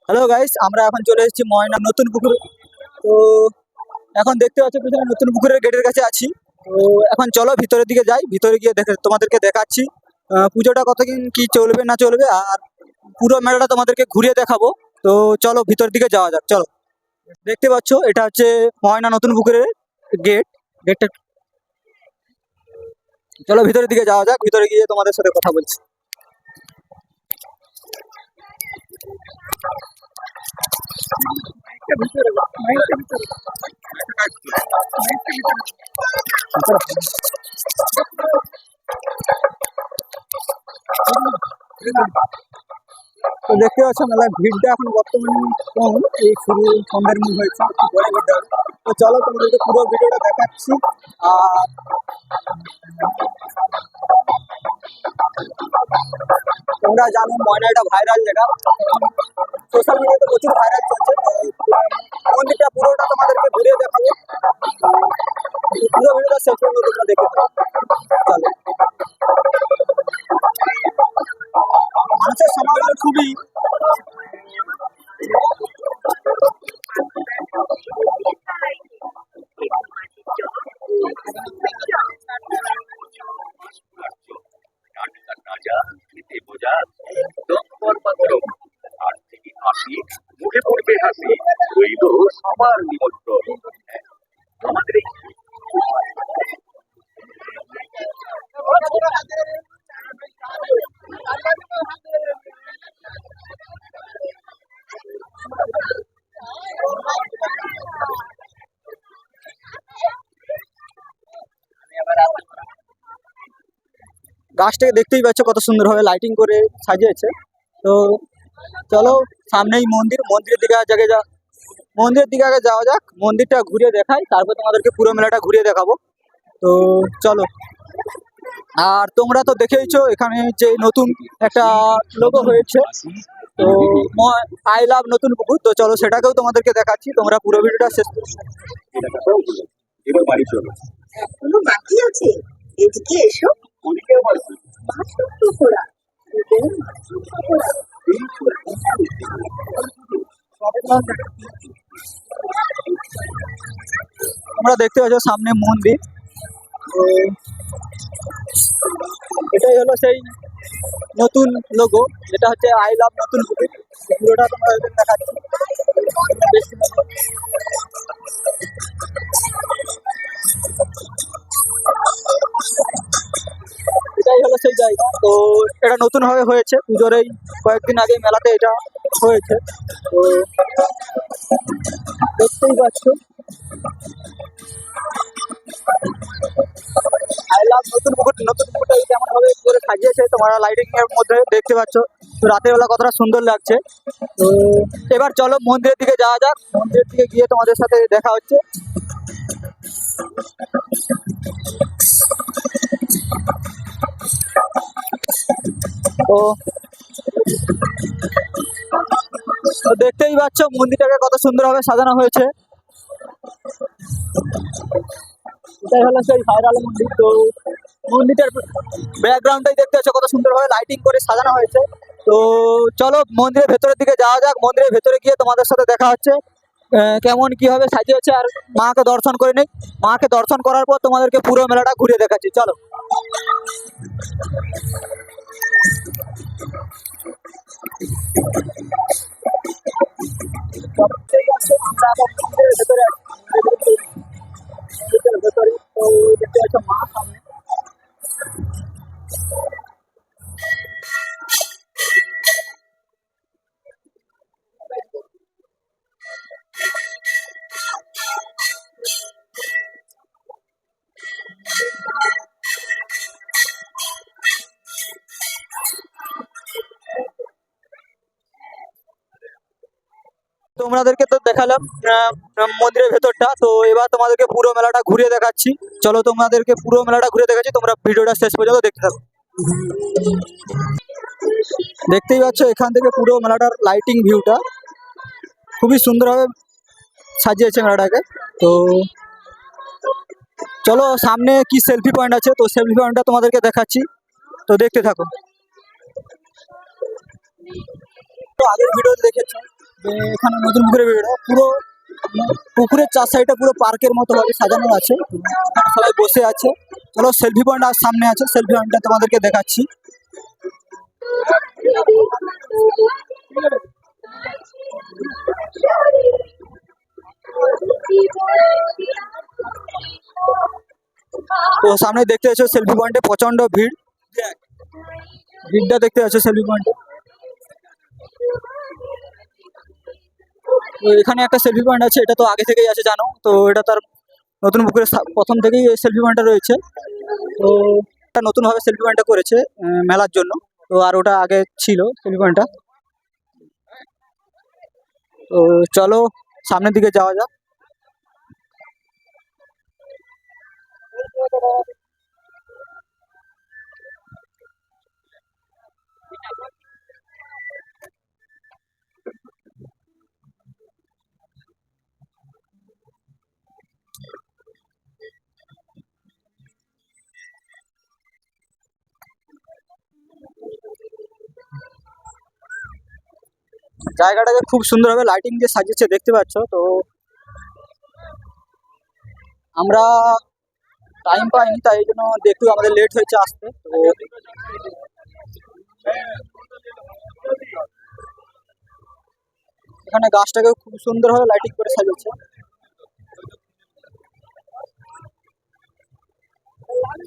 Hello guys, আমরা এখন চলে এসেছি ময়না নতুন পুকুর। তো এখন দেখতে পাচ্ছ পিছনে নতুন পুকুরের গেটের কাছে আছি। তো এখন চলো ভিতরের দিকে যাই, ভিতরে গিয়ে তোমাদেরকে দেখাচ্ছি পুজোটা কতদিন কি চলবে না চলবে, আর পুরো মেলাটা তোমাদেরকে ঘুরিয়ে দেখাবো। তো চলো ভিতরের দিকে যাওয়া যাক, চলো। দেখতে পাচ্ছ এটা হচ্ছে ময়না নতুন পুকুরের গেটটা। চলো ভিতরের দিকে যাওয়া যাক, ভিতরে গিয়ে তোমাদের সাথে কথা বলছি। তো দেখতে পাচ্ছ মেলার ভিড়টা এখন বর্তমানে কম, এই শুরু সন্ধ্যার মুখ হয়েছে, একটু পরে ভিড়টা হবে। তো চলো তোমাদেরকে পুরো ভিডিওটা দেখাচ্ছি। আর তোমরা জানো ময়না একটা ভাইরাল জায়গা, সোশ্যাল মিডিয়াতে প্রচুর ভাইরাল চলছে। মন্দিরটা পুরোটা তোমাদেরকে ঘুরিয়ে দেখাবো, পুরো ভিডিওটা শেষ পর্যন্ত তোমরা দেখে থাকো। চলো, মানুষের সমাগম খুবই। মুখে পড়বে হাসি, রইল সবার নিমন্ত্রণ। আমাদের এই গাছটাকে দেখতেই পাচ্ছ কত সুন্দরভাবে লাইটিং করে সাজিয়েছে। তো চলো সামনেই মন্দিরের দিকে আগে যাওয়া যাক, মন্দিরটা ঘুরিয়ে দেখাই, তারপর তোমাদেরকে পুরো মেলাটা ঘুরিয়ে দেখাবো। তো চলো। আর তোমরা তো দেখেইছো এখানে যে নতুন একটা লোগো হয়েছে, তো আই লাভ নতুন পুকুর। তো চলো সেটাকেও তোমাদেরকে দেখাচ্ছি, তোমরা পুরো ভিডিওটা শেষ করো। এবার বাড়ি চলো। কোনো বাকি আছে? এদিকে এসো। অনেকেও বলছে বাসন তো ঘোরা। তোমরা দেখতে পাচ্ছ সামনে মন্দির। তো এটাই হলো সেই নতুন লোগো, যেটা হচ্ছে আই লাভ নতুন পুকুর। পুরোটা তোমরা দেখাচ্ছি। এটাই হলো সেই জায়গা। তো এটা নতুন ভাবে হয়েছে, পুজোর এই কয়েকদিন আগে মেলাতে এটা হয়েছে। তো দেখতেই পাচ্ছ আই লাভ নতুন পুকুরটা কেমন ভাবে করে সাজিয়েছে, তোমরা লাইটিং এর মধ্যে দেখতে পাচ্ছ। তো রাতের বেলা কতটা সুন্দর লাগছে। তো এবার চলো মন্দিরের দিকে যাওয়া যাক, মন্দিরের দিকে গিয়ে তোমাদের সাথে দেখা হচ্ছে। তো দেখতেই পাচ্ছ মন্দিরটাকে কত সুন্দরভাবে সাজানো হয়েছে। এটাই হলো সেই ভাইরাল মন্দির। তো মন্দিরটার ব্যাকগ্রাউন্ডটাই দেখতে পাচ্ছ কত সুন্দরভাবে লাইটিং করে সাজানো হয়েছে। তো চলো মন্দিরের ভেতরের দিকে যাওয়া যাক, মন্দিরের ভেতরে গিয়ে তোমাদের সাথে দেখা হচ্ছে কেমন কিভাবে সাজিয়েছে। আর মাকে দর্শন করে নেই, মাকে দর্শন করার পর তোমাদেরকে পুরো মেলাটা ঘুরে দেখাচ্ছি, চলো। ভেতরে তো দেখতে পাচ্ছ মা সামনে। তোমাদেরকে তো দেখালাম মন্দিরের ভেতরটা। তো এবার তোমাদেরকে পুরো মেলাটা ঘুরিয়ে দেখাচ্ছি, চলো তোমাদেরকে পুরো মেলাটা ঘুরে দেখাচ্ছি, তোমরা ভিডিওটা শেষ পর্যন্ত দেখতে থাকো। দেখতেই পাচ্ছ এখান থেকে পুরো মেলাটার লাইটিং ভিউটা খুবই সুন্দরভাবে সাজিয়েছে মেলাটাকে। তো চলো সামনে কি সেলফি পয়েন্ট আছে, তো সেলফি পয়েন্টটা তোমাদেরকে দেখাচ্ছি, তো দেখতে থাকো। তো আগের ভিডিওতে দেখেছো এখানে নতুন পুকুরের ভিডিওটা পুরো পুকুরের চার সাইডটা পুরো পার্কের মতো ভাবে সাজানো আছে, সবাই বসে আছে। চলো সেলফি পয়েন্ট আর সামনে আছে, সেলফি পয়েন্টটা তোমাদেরকে দেখাচ্ছি। তো সামনে দেখতে পাচ্ছ সেলফি পয়েন্টে প্রচন্ড ভিড়, ভিড়টা দেখতে পাচ্ছ সেলফি পয়েন্টে। তো এখানে একটা সেলফি পয়েন্ট আছে, এটা তো আগে থেকেই আছে জানো, তো এটা তার নতুন পুকুরের প্রথম থেকেই এই সেলফি পয়েন্টটা রয়েছে। তো এটা নতুনভাবে সেলফি পয়েন্টটা করেছে মেলার জন্য, তো আর ওটা আগে ছিল সেলফি পয়েন্টটা। তো চলো সামনের দিকে যাওয়া যাক। জায়গাটাকে খুব সুন্দরভাবে লাইটিং দিয়ে সাজিয়েছে দেখতে পাচ্ছ। তো আমরা টাইম পাইনি, তাই এই জন্য একটু আমাদের লেট হয়েছে আসতে। তো এখানে গাছটাকে খুব সুন্দরভাবে লাইটিং করে সাজিয়েছে।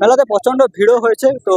মেলাতে প্রচন্ড ভিড়ও হয়েছে। তো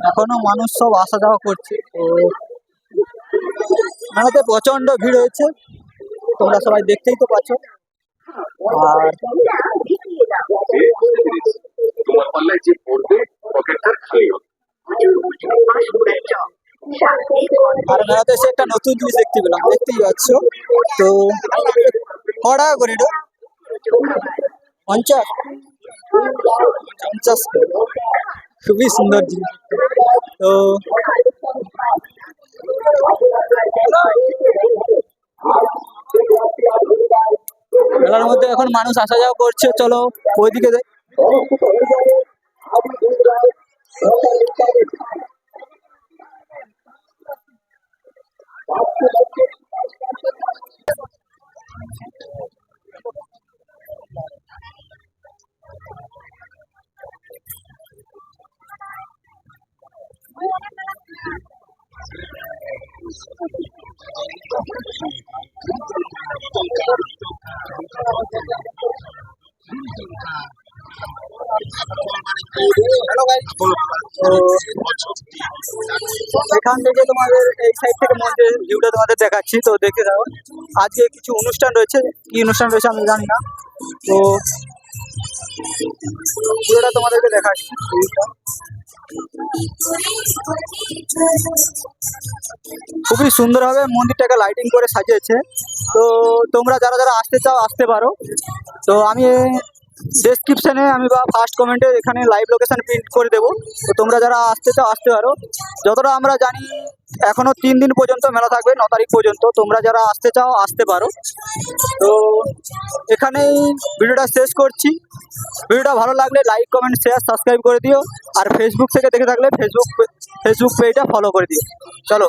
এখনো মানুষ সব আসা যাওয়া করছে। তো মেলাতে প্রচন্ড ভিড় হয়েছে, তোমরা সবাই দেখতেই তো পাচ্ছ। আর তোমার পাল্লায় যে পড়বে পকেটটা খালি হবে। আর মেলাতে এসে একটা নতুন জিনিস দেখতে পেলাম, দেখতেই পাচ্ছ। তো কটা করে এটা 50 50 খুবই সুন্দর জিনিস। তো মেলার মধ্যে এখন মানুষ আসা যাওয়া করছে, চলো ওইদিকে যাই। এখান থেকে তোমাদের এই সাইড থেকে মন্দিরের ভিউটা তোমাদের দেখাচ্ছি, তো দেখে দাও। আজকে কিছু অনুষ্ঠান রয়েছে, কি অনুষ্ঠান রয়েছে আমি জানি না, তো ভিডিওটা তোমাদেরকে দেখাচ্ছি। খুবই সুন্দরভাবে মন্দিরটাকে লাইটিং করে সাজিয়েছে। তো তোমরা যারা যারা আসতে চাও আসতে পারো। তো আমি ডেসক্রিপশনে আমি বা ফার্স্ট কমেন্টে এখানে লাইভ লোকেশন প্রিন্ট করে দেবো। তো তোমরা যারা আসতে চাও আসতে পারো। যতটা আমরা জানি এখনো 3 দিন পর্যন্ত মেলা থাকবে, 9 তারিখ পর্যন্ত। তোমরা যারা আসতে চাও আসতে পারো। তো এখানেই ভিডিওটা শেষ করছি। ভিডিওটা ভালো লাগলে লাইক কমেন্ট শেয়ার সাবস্ক্রাইব করে দিও। আর ফেসবুক থেকে দেখে থাকলে ফেসবুক পেজটা ফলো করে দিও। চলো।